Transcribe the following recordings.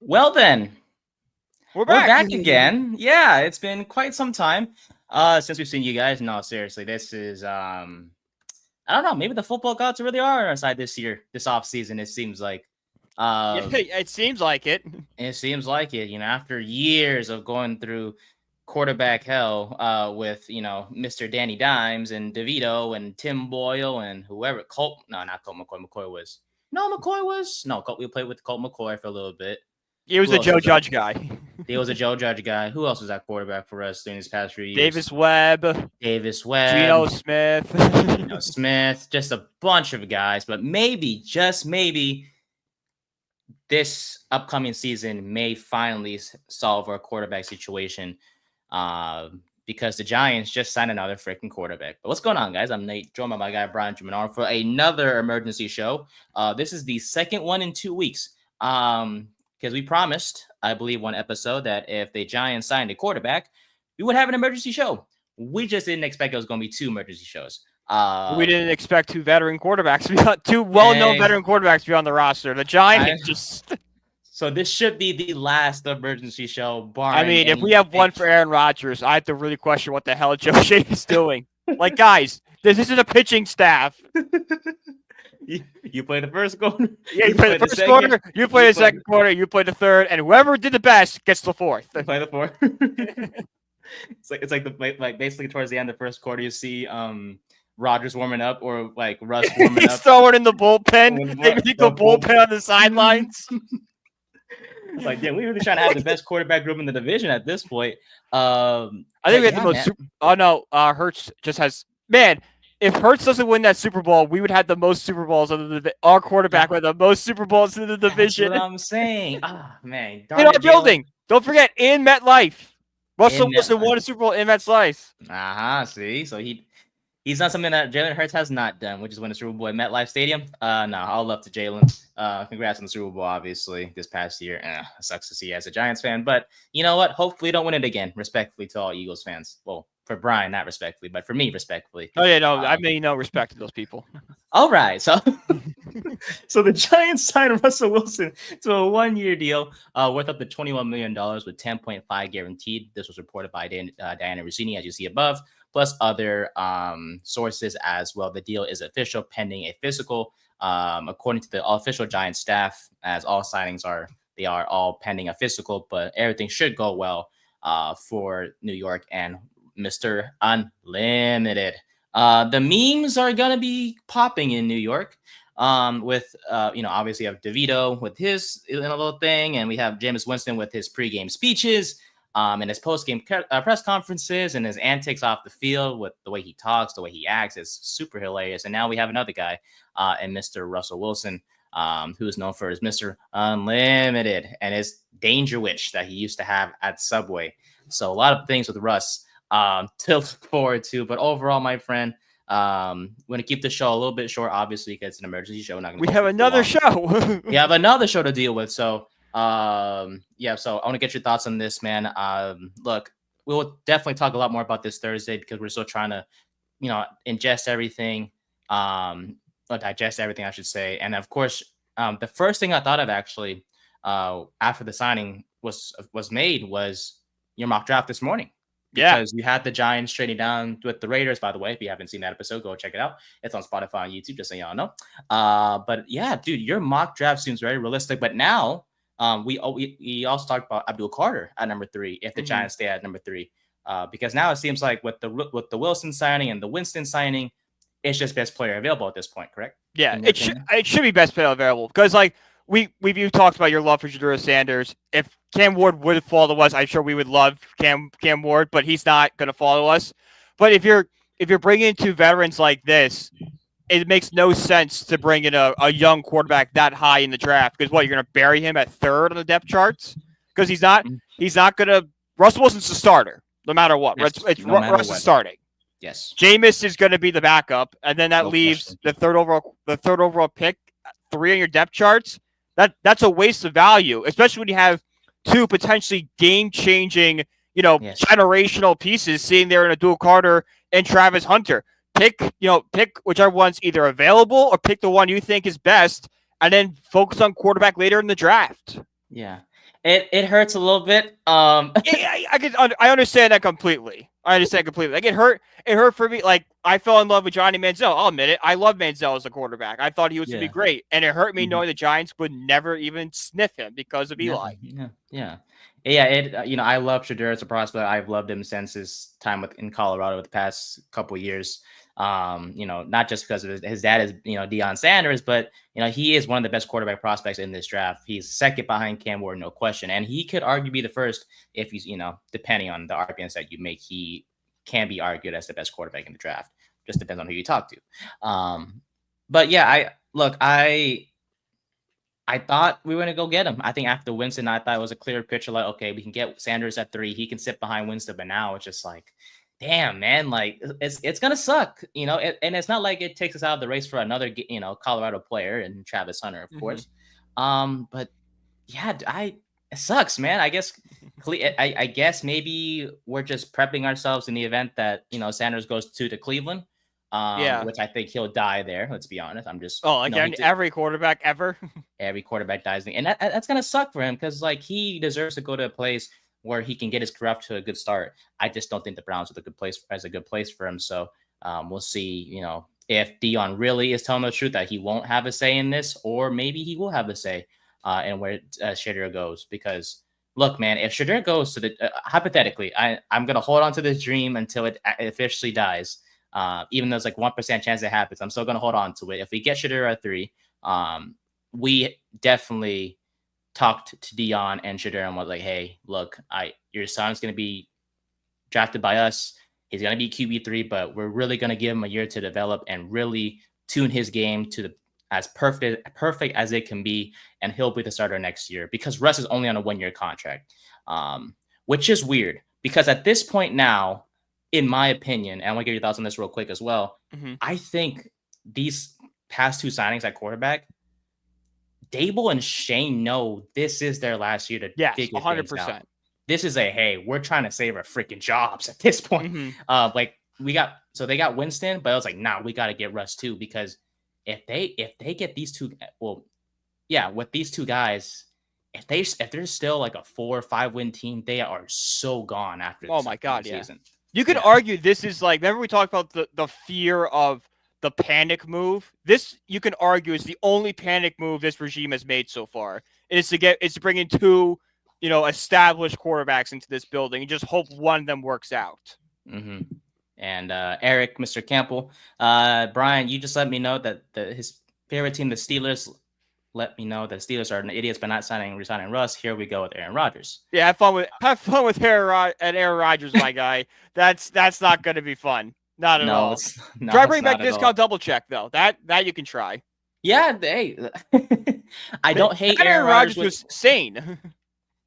Well then, We're we're back. back again. Yeah, it's been quite some time since we've seen you guys. No, seriously, this is I don't know, maybe the football gods really are on our side this year, this off season. It seems like. Yeah, Um, it seems like it. it seems like it. After years of going through quarterback hell with Mr. Danny Dimes and DeVito and Tim Boyle and whoever Colt. No, not Colt McCoy. McCoy was no. We played with Colt McCoy for a little bit. He was Who a else Joe was that? Judge guy. He was a Joe Judge guy. Who else was that quarterback for us during these past few years? Davis Webb, Davis Webb, Geno Smith. Smith, just a bunch of guys. But maybe, just maybe, this upcoming season may finally solve our quarterback situation because the Giants just signed another freaking quarterback. But what's going on, guys? I'm Nate, joined by my guy Brian Jumanar for another emergency show. This is the second one in 2 weeks. Because we promised, I believe, one episode that if the Giants signed a quarterback, we would have an emergency show. We just didn't expect it was going to be 2 emergency shows. We didn't expect two well-known veteran quarterbacks to be on the roster. The Giants So this should be the last emergency show. I mean, if we have one for Aaron Rodgers, I have to really question what the hell Joe Shea is doing. Like, guys, this isn't a pitching staff. You play the first quarter. Yeah, you play the first quarter. You play the second quarter. You play the third, and whoever did the best gets the fourth. Play the fourth. it's like basically towards the end of the first quarter, you see Rodgers warming up or like Russ warming up. He's throwing in the bullpen. Maybe the bullpen on the sidelines. Like, yeah, we're really trying to have the best quarterback group in the division at this point. I think we have the most. Oh no, Hurts just has. Man, if Hurts doesn't win that Super Bowl, we would have the most Super Bowls of the our quarterback with the most Super Bowls in the division. That's what I'm saying. Man, in our building. Don't forget, in MetLife, Russell Wilson won a Super Bowl in MetLife. See, so he's done something that Jalen Hurts has not done, which is win a Super Bowl at MetLife Stadium. No, all love to Jalen. Congrats on the Super Bowl, obviously, this past year. It sucks to see as a Giants fan, but you know what? Hopefully, don't win it again. Respectfully to all Eagles fans. Well, for Brian, not respectfully, but for me, respectfully. Oh yeah, no, I mean no respect to those people. All right, so the Giants signed Russell Wilson to a 1-year deal worth up to $21 million with $10.5 guaranteed. This was reported by Diana Rossini, as you see above, plus other sources as well. The deal is official pending a physical, according to the official Giants staff, as all signings they are all pending a physical, but everything should go well for New York and Mr. Unlimited. The memes are gonna be popping in New York. With obviously you have DeVito with his little thing, and we have Jameis Winston with his pregame speeches, and his postgame press conferences, and his antics off the field with the way he talks, the way he acts is super hilarious. And now we have another guy, and Mr. Russell Wilson, who is known for his Mr. Unlimited and his Danger Witch that he used to have at Subway. So a lot of things with Russ to look forward to. But overall, my friend, we're gonna keep the show a little bit short, obviously, because it's an emergency show. We have another show. We have another show to deal with. So so I want to get your thoughts on this, man. Look, we'll definitely talk a lot more about this Thursday because we're still trying to ingest everything, or digest everything, I should say. And of course, the first thing I thought of actually after the signing was made was your mock draft this morning. Because you had the Giants trading down with the Raiders, by the way. If you haven't seen that episode, go check it out. It's on Spotify and YouTube, just so y'all know. But yeah, dude, your mock draft seems very realistic. But now we also talked about Abdul Carter at number 3 if the Giants stay at number 3. Because now it seems like with the Wilson signing and the Winston signing, it's just best player available at this point, correct? Yeah, it should be best player available because you talked about your love for Shedeur Sanders. If Cam Ward would follow us, I'm sure we would love Cam Ward, but he's not going to follow us. But if you're bringing in 2 veterans like this, it makes no sense to bring in a young quarterback that high in the draft because you're going to bury him at 3rd on the depth charts because he's not going to. Russell Wilson's the starter no matter what. Yes, Russ is starting. Yes, Jameis is going to be the backup, and then that leaves the third overall pick 3 on your depth charts. That's a waste of value, especially when you have 2 potentially game-changing, generational pieces sitting there in Abdul Carter and Travis Hunter. Pick whichever one's either available or pick the one you think is best, and then focus on quarterback later in the draft. Yeah, It hurts a little bit. I understand that completely. Like it hurt for me. Like I fell in love with Johnny Manziel. I'll admit it. I love Manziel as a quarterback. I thought he was gonna be Yeah. great, and it hurt me Mhm. knowing the Giants would never even sniff him because of Eli. Yeah. It I love Shedeur as a prospect. I've loved him since his time in Colorado the past couple years. Not just because of his dad is Deion Sanders, but he is one of the best quarterback prospects in this draft. He's second behind Cam Ward, no question, and he could argue be the first if he's depending on the arguments that you make, he can be argued as the best quarterback in the draft. Just depends on who you talk to. But yeah, I thought we were going to go get him. I think after Winston, I thought it was a clear picture. Like, okay, we can get Sanders at 3. He can sit behind Winston. But now it's just like, damn, man, like it's going to suck, and it's not like it takes us out of the race for another, Colorado player and Travis Hunter, of course. But yeah, it sucks, man. I guess, I guess maybe we're just prepping ourselves in the event that, Sanders goes to Cleveland. Which I think he'll die there. Let's be honest. I'm just every quarterback ever. Every quarterback dies, and that's gonna suck for him because he deserves to go to a place where he can get his career to a good start. I just don't think the Browns are a good place for him. So we'll see. If Deion really is telling the truth that he won't have a say in this, or maybe he will have a say in where Shedeur goes. Because look, man, if Shedeur goes to the hypothetically, I'm gonna hold on to this dream until it officially dies. Even though it's like 1% chance it happens, I'm still gonna hold on to it. If we get Shedeur at 3, we definitely talked to Deion and Shedeur and was like, hey, look, your son's gonna be drafted by us. He's gonna be QB3, but we're really gonna give him a year to develop and really tune his game to as perfect as it can be, and he'll be the starter next year because Russ is only on a 1-year contract, which is weird because at this point now, in my opinion, and I want to get your thoughts on this real quick as well. I think these past 2 signings at quarterback, Dable and Shane know this is their last year to figure 100%. Things out. This is hey, we're trying to save our freaking jobs at this point. They got Winston, but I was like, nah, we got to get Russ too, because if they get these 2, with these 2 guys, if they're still like a 4 or 5 win team, they are so gone after. Oh my god, season. You could argue this is like, remember we talked about the fear of the panic move. This, you can argue, is the only panic move this regime has made so far. It's to bring in 2, established quarterbacks into this building and just hope one of them works out. And Eric, Mr. Campbell, Brian, you just let me know that his favorite team, the Steelers, let me know that Steelers are idiots by not resigning Russ. Here we go with Aaron Rodgers. Yeah, have fun with Aaron Rodgers, my guy. That's not going to be fun. Not at all. Try bring back discount double check though. That you can try. Yeah, I don't hate Aaron Rodgers. Was sane.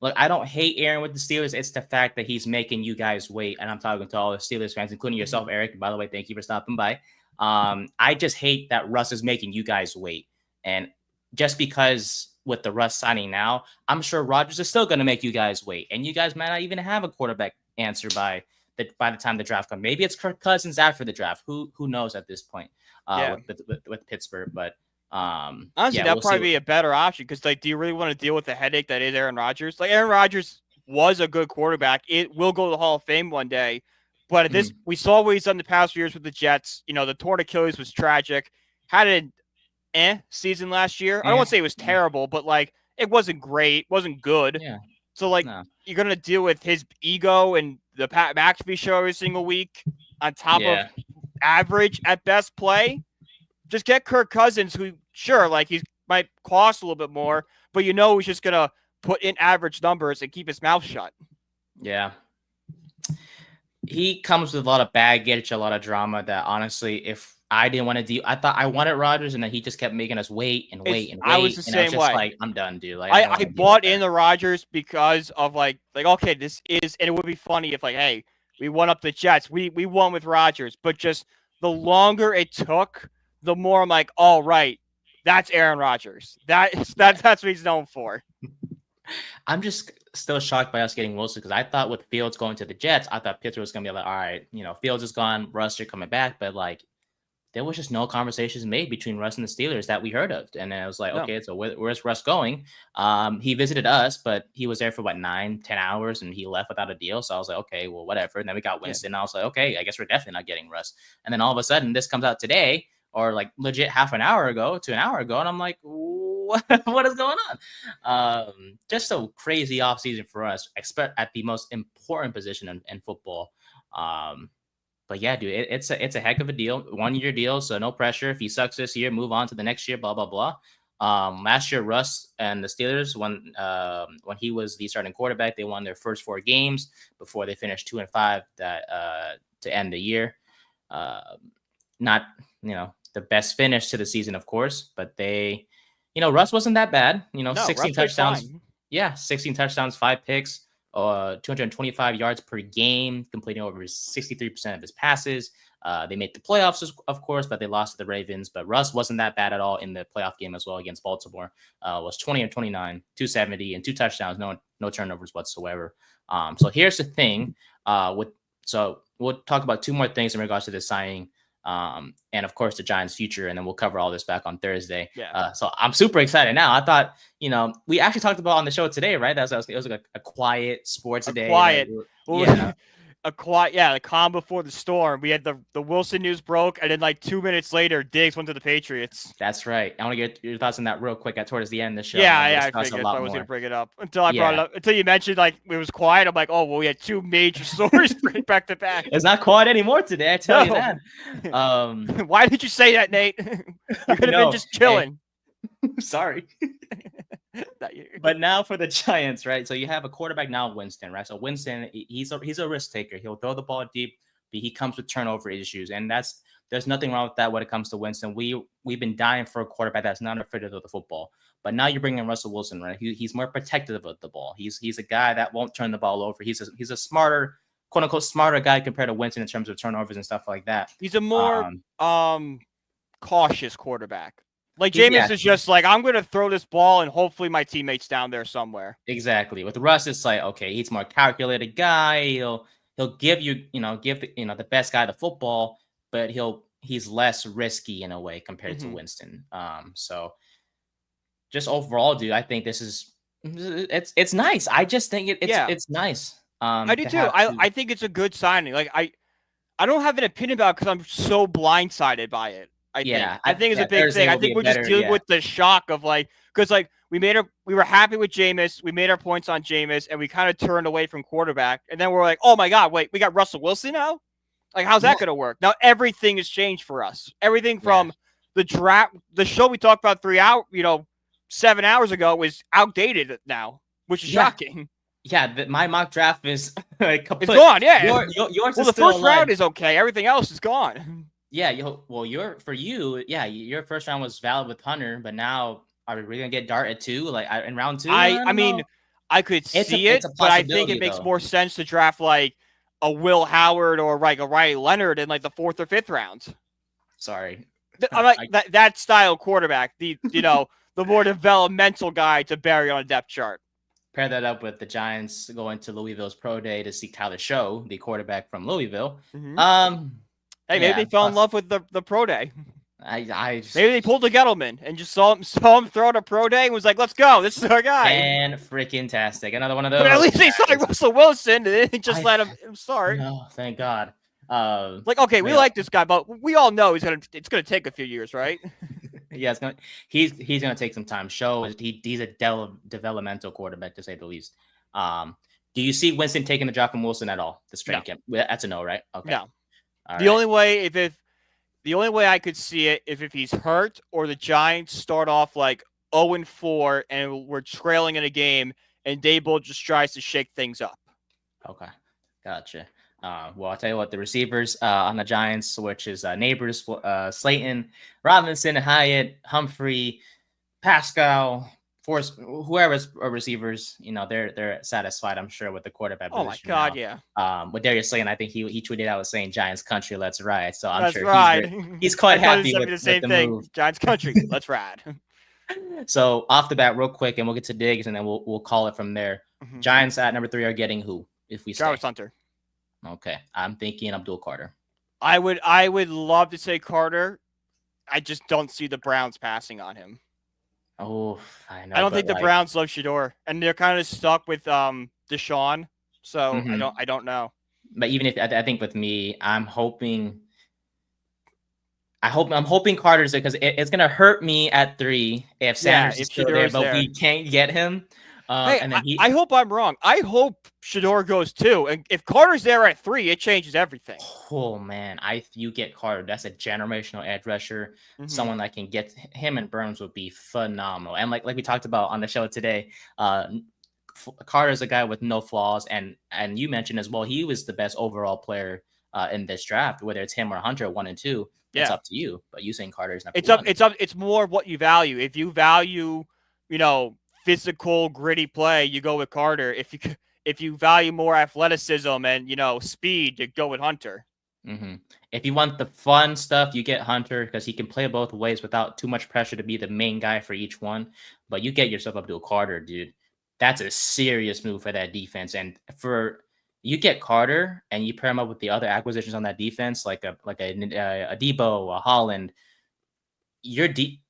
Look, I don't hate Aaron with the Steelers. It's the fact that he's making you guys wait, and I'm talking to all the Steelers fans, including yourself, Eric. By the way, thank you for stopping by. I just hate that Russ is making you guys wait, and just because with the Russ signing now, I'm sure Rodgers is still going to make you guys wait, and you guys might not even have a quarterback answer by the time the draft comes. Maybe it's Kirk Cousins after the draft. Who knows at this point? With Pittsburgh, but honestly, that'd probably be a better option because, do you really want to deal with the headache that is Aaron Rodgers? Like, Aaron Rodgers was a good quarterback. It will go to the Hall of Fame one day, but at this, we saw what he's done the past few years with the Jets. The torn Achilles was tragic. Had an season last year. I don't want to say it was terrible, but it wasn't great, wasn't good. Yeah. So you're gonna deal with his ego and the Pat McAfee show every single week on top of average at best play. Just get Kirk Cousins, who he might cost a little bit more, but he's just gonna put in average numbers and keep his mouth shut. Yeah. He comes with a lot of baggage, a lot of drama that honestly, if I didn't want to deal, I thought I wanted Rodgers, and then he just kept making us wait and wait. I was the same way. Like, I'm done, dude. I bought in the Rodgers because of okay, this is, and it would be funny if hey, we won up the Jets, we won with Rodgers, but just the longer it took, the more I'm like, all right, that's Aaron Rodgers. That's what he's known for. I'm just still shocked by us getting Wilson because I thought with Fields going to the Jets, I thought Pittsburgh was gonna be like, all right, Fields is gone, Russ, you're coming back, but there was just no conversations made between Russ and the Steelers that we heard of. And then I was like, No. okay, so where's Russ going? He visited us, but he was there for what 9-10 hours and he left without a deal. So I was like, okay, well, whatever. And then we got Winston. I was like, okay, I guess we're definitely not getting Russ. And then all of a sudden this comes out today, or like legit half an hour ago to an hour ago. And I'm like, what is going on? Just a crazy offseason for us, expect at the most important position in football. But yeah, dude, it's a heck of a deal. 1-year deal, so no pressure. If he sucks this year, move on to the next year, blah, blah, blah. Last year, Russ and the Steelers, when he was the starting quarterback, they won their first 4 games before they finished 2-5 to end the year. Not, the best finish to the season, of course, but they, Russ wasn't that bad. 16 touchdowns. Yeah, 16 touchdowns, 5 picks. 225 yards per game, completing over 63% of his passes. They made the playoffs, of course, but they lost to the Ravens. But Russ wasn't that bad at all in the playoff game as well against Baltimore. Was 20 of 29, 270, and 2 touchdowns, no turnovers whatsoever. So here's the thing. So we'll talk about 2 more things in regards to this signing. And of course the Giants' future, and then we'll cover all this back on Thursday. So I'm super excited now. I thought, we actually talked about on the show today, right? It was like a quiet sports day. Quiet. Yeah. The calm before the storm. We had the Wilson news broke, and then like 2 minutes later, Diggs went to the Patriots. That's right. I want to get your thoughts on that real quick towards the end of the show. I figured I was going to bring it up until I brought it up. Until you mentioned like it was quiet. I'm like, oh well, we had 2 major stories back to back. It's not quiet anymore today. I tell you that. Why did you say that, Nate? You could have been just chilling. Hey. Sorry. But now for the Giants, right? So you have a quarterback now, Winston, right? So Winston, he's a risk taker. He'll throw the ball deep, but he comes with turnover issues, and there's nothing wrong with that when it comes to Winston. We've been dying for a quarterback that's not afraid to throw the football. But now you're bringing Russell Wilson, right? He's more protective of the ball. He's a guy that won't turn the ball over. He's a smarter, quote unquote, smarter guy compared to Winston in terms of turnovers and stuff like that. He's a more cautious quarterback. Like Jameis is just like, I'm going to throw this ball and hopefully my teammate's down there somewhere. Exactly. With Russ, it's like, okay, he's more calculated guy. He'll give you, the best guy the football, but he's less risky in a way compared to Winston. So just overall, dude, I think it's nice. I just think it's nice. I do too. I think it's a good signing. Like I don't have an opinion about it because I'm so blindsided by it. I think it's a big thing. I think we're just dealing with the shock of because we were happy with Jameis. We made our points on Jameis, and we kind of turned away from quarterback. And then we're like, oh my God, wait, we got Russell Wilson now? Like, how's that going to work? Now everything has changed for us. Everything from the draft, the show we talked about 7 hours ago was outdated now, which is shocking. Yeah, my mock draft is complete. It's gone, yeah. Yours the first round is okay. Everything else is gone. Yeah, your first round was valid with Hunter, but now are we really gonna get Dart at 2? Like in round 2? I mean, I could see it, but I think it makes more sense to draft like a Will Howard or like a Riley Leonard in like the 4th or 5th rounds. Sorry, I'm like that style quarterback, the more developmental guy to bury on a depth chart. Pair that up with the Giants going to Louisville's pro day to see Tyler Show, the quarterback from Louisville. Hey, maybe they fell in love with the pro day. Maybe they pulled a Gettleman and just saw him throw at a pro day and was like, "Let's go, this is our guy." And freaking tastic, another one of those. But at least they saw Russell Wilson and they just let him start. No, thank God. Okay, we like this guy, but we all know it's gonna take a few years, right? Yeah, he's gonna take some time. He's a developmental quarterback to say the least. Do you see Winston taking the drop from Wilson at all? The straight camp? That's a no, right? Okay. No. The only way I could see it if he's hurt or the Giants start off like 0-4 and we're trailing in a game and Daboll just tries to shake things up. Okay, gotcha. Well, I'll tell you what, the receivers on the Giants, which is Neighbors, Slayton, Robinson, Hyatt, Humphrey, Pascal, Forrest, whoever's receivers, they're satisfied, I'm sure, with the quarterback position. Oh my God, now. Yeah. With Darius Slayton, I think he tweeted out saying "Giants country, let's ride." So I'm sure he's quite happy with the same thing. Move. Giants country, let's ride. So off the bat, real quick, and we'll get to Diggs, and then we'll call it from there. Giants at number 3 are getting who? If we Jarvis Hunter. Okay, I'm thinking Abdul Carter. I would love to say Carter. I just don't see the Browns passing on him. Oh, I know. I don't but think the like, Browns love Shador, and they're kind of stuck with Deshaun. So mhm. I don't know. But even if I think with me, I'm hoping Carter's there because it's gonna hurt me at 3 if Yeah, Sanders is if still there, Shador's but there. we can't get him. Hey, And then I hope I'm wrong. I hope Shador goes too. And if Carter's there at 3, it changes everything. oh man, you get Carter. That's a generational edge rusher. Mm-hmm. Someone that can get him and Burns would be phenomenal. And like we talked about on the show today, Carter's a guy with no flaws, and you mentioned as well he was the best overall player in this draft. Whether it's him or Hunter, 1 and 2, it's Yeah. up to you. But you saying Carter's number It's one. It's more what you value. If you value, physical, gritty play, you go with Carter. If you value more athleticism and speed, you go with Hunter. Mm-hmm. If you want the fun stuff, you get Hunter because he can play both ways without too much pressure to be the main guy for each one. But you get yourself up to a Carter, dude. That's a serious move for that defense. And for you get Carter and you pair him up with the other acquisitions on that defense, like a Debo, a Holland.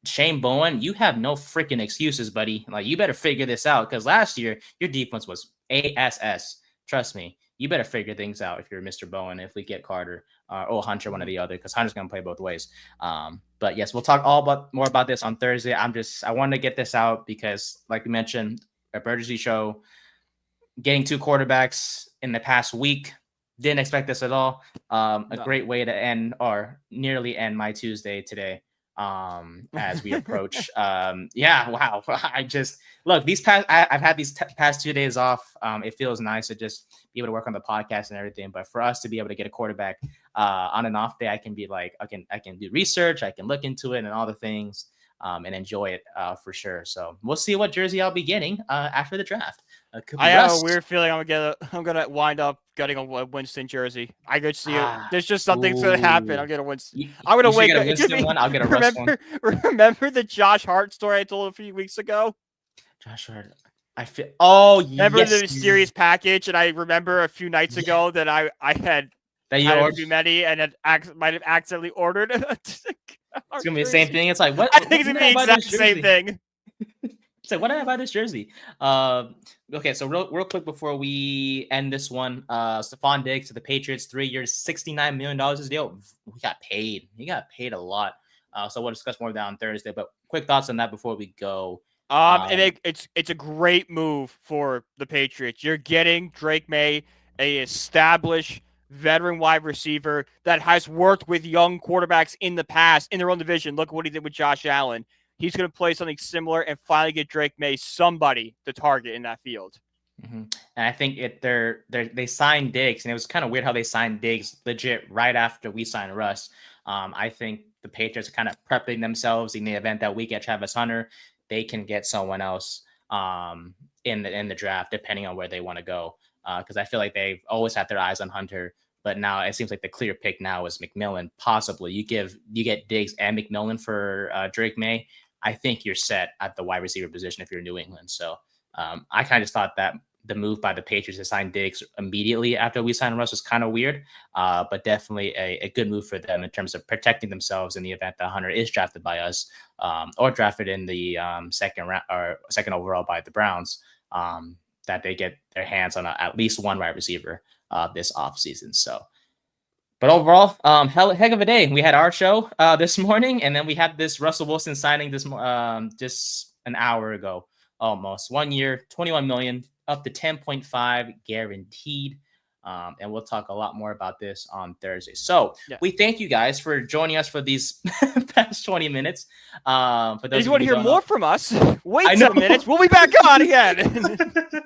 Shane Bowen, you have no freaking excuses, buddy. Like you better figure this out because last year your defense was ASS. Trust me, you better figure things out if you're Mr. Bowen. If we get Carter or Hunter, one or the other, because Hunter's gonna play both ways. But yes, we'll talk more about this on Thursday. I wanted to get this out because, like we mentioned, a Burgessy show, getting 2 quarterbacks in the past week. Didn't expect this at all. A great way to end or nearly end my Tuesday today. As we approach wow. I just look these I've had these past 2 days off. It feels nice to just be able to work on the podcast and everything, but for us to be able to get a quarterback on an off day, I can be like I can do research, I can look into it and all the things, and enjoy it for sure. So we'll see what jersey I'll be getting after the draft. I have a weird feeling I'm gonna wind up getting a Winston jersey. I could see it. There's just something's gonna happen. I'm gonna Winston. I'm gonna wake up. Winston one. I'll get a Russ one. Remember the Josh Hart story I told a few weeks ago? Josh Hart. I feel. Oh, remember the mysterious package? And I remember a few nights ago that I had too many and might have accidentally ordered. It's gonna be the same thing. It's like what? I think it's gonna be the exact same thing. So why did I buy this jersey? Okay, so real quick before we end this one, Stephon Diggs to the Patriots, 3 years, $69 million this deal. We got paid. He got paid a lot. So we'll discuss more of that on Thursday. But quick thoughts on that before we go. And it's a great move for the Patriots. You're getting Drake May, a established veteran wide receiver that has worked with young quarterbacks in the past in their own division. Look at what he did with Josh Allen. He's going to play something similar and finally get Drake May somebody to target in that field. Mm-hmm. And I think they signed Diggs, and it was kind of weird how they signed Diggs legit right after we signed Russ. I think the Patriots are kind of prepping themselves in the event that we get Travis Hunter, they can get someone else in the draft depending on where they want to go. Because I feel like they've always had their eyes on Hunter, but now it seems like the clear pick now is McMillan. Possibly you get Diggs and McMillan for Drake May. I think you're set at the wide receiver position if you're New England. So I kind of just thought that the move by the Patriots to sign Diggs immediately after we signed Russ was kind of weird, but definitely a good move for them in terms of protecting themselves in the event that Hunter is drafted by us or drafted in the second round or second overall by the Browns, that they get their hands on at least one wide receiver this offseason. So. But overall, heck of a day. We had our show this morning, and then we had this Russell Wilson signing this just an hour ago, almost 1 year, $21 million, up to 10.5 guaranteed. And we'll talk a lot more about this on Thursday. So we thank you guys for joining us for these past 20 minutes. For those if you want to hear more from us, wait some minutes. We'll be back on again.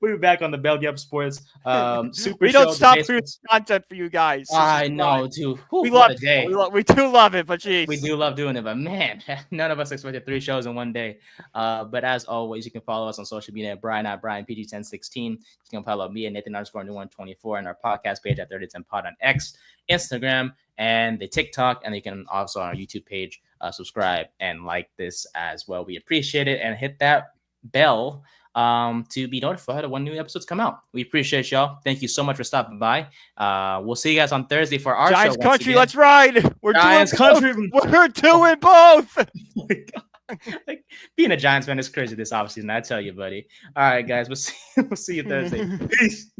We'll be back on the Belly Up Sports Super We don't stop producing content for you guys. I know, dude. We love it. We do love it, but geez. We do love doing it, but man, none of us expected 3 shows in one day. But as always, you can follow us on social media at Brian PG1016. You can follow me at Nathan_New124 and our podcast page at 3010pod on X, Instagram, and the TikTok. And you can also on our YouTube page subscribe and like this as well. We appreciate it, and hit that bell to be notified when new episodes come out. We appreciate y'all. Thank you so much for stopping by. We'll see you guys on Thursday for our Giants show. country, let's ride. We're Giants doing country. both. We're doing both. Oh my God. Like, being a Giants fan is crazy this offseason, I tell you, buddy. All right, guys, we'll see you Thursday. Peace.